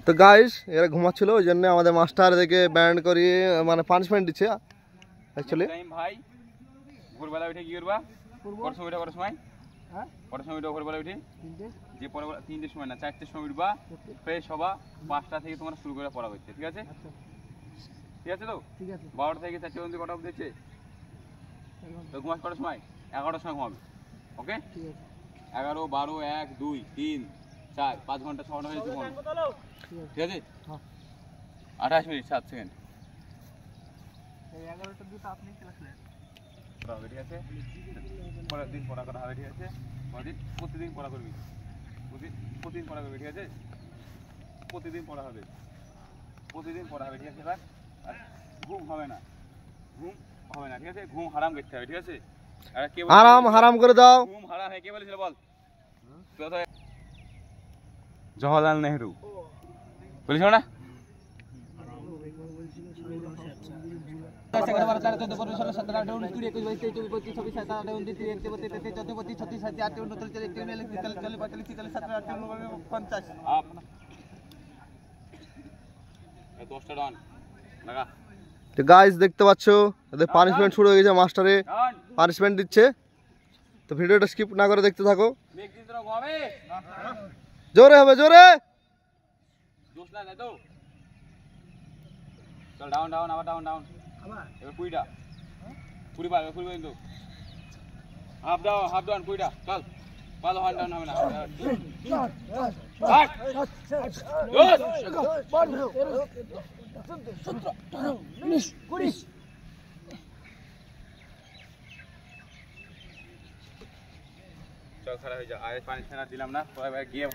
তো গাইস এরা ঘুমাচ্ছিল ওই জন্য আমাদের মাস্টার এদেরকে ব্যান্ড করিয়ে মানে পানিশমেন্ট দিচ্ছে অ্যাকচুয়ালি। ভাই ভোরবেলা উঠে কি করবা? কত সময় উঠা? কত সময়? হ্যাঁ কত সময় উঠা ভোরবেলা উঠে? যে পরে 3টের সময় না 4টের সময় উঠবা, ফ্রেশ হবা, 5টা থেকে তোমরা শুরু করে পড়া হচ্ছে, ঠিক আছে? ঠিক আছে তো? ঠিক আছে। 12টা থেকে 4টে পর্যন্ত কটা অবধি হচ্ছে? তো ঘুমাস কটার সময়? 11টার সময় ঘুমাবে, ওকে? ঠিক আছে। 11, 12, 1, 2, 3, 4, 5 ঘন্টা 6 ঘন্টা হয়েছে ঘুমানো, ঠিক আছে? হ্যাঁ 28 মিনিট 7 সেকেন্ড। এই 11টার দিকে আপনি ক্লাস নেন, ঠিক আছে? পরের দিন পড়া করা হবে, ঠিক আছে? প্রতিদিন পড়া করবি, প্রতিদিন পড়া করবি, ঠিক আছে? প্রতিদিন পড়া হবে, প্রতিদিন পড়া হবে, ঠিক আছে? এবার ঘুম হবে না, ঠিক আছে? ঘুম হারাম করতে হবে, ঠিক আছে? হারাম করে দাও। ঘুম হারাম কে বলেছিল বল? জওহরলাল নেহরু বলেছিল না? তো গাইস দেখতে পাচ্ছ এদের পানিশমেন্ট শুরু হয়ে গেছে, মাস্টারে পানিশমেন্ট দিচ্ছে। তো ভিডিওটা স্কিপ না করে দেখতে থাকো, জোরে হবে, জোরে। চল ডাউন ডাউন, আবার ডাউন ডাউন, এবার কুড়িটা, কুড়ি বার, কুড়ি কিন্তু হাফ ডাউন, হাফ ডাউন, কুড়িটা, চল। ভালো হাফ ডাউন হবে না, চল খারাপ হয়ে যা। আয় পানি ছাড়া দিলাম না, গিয়ে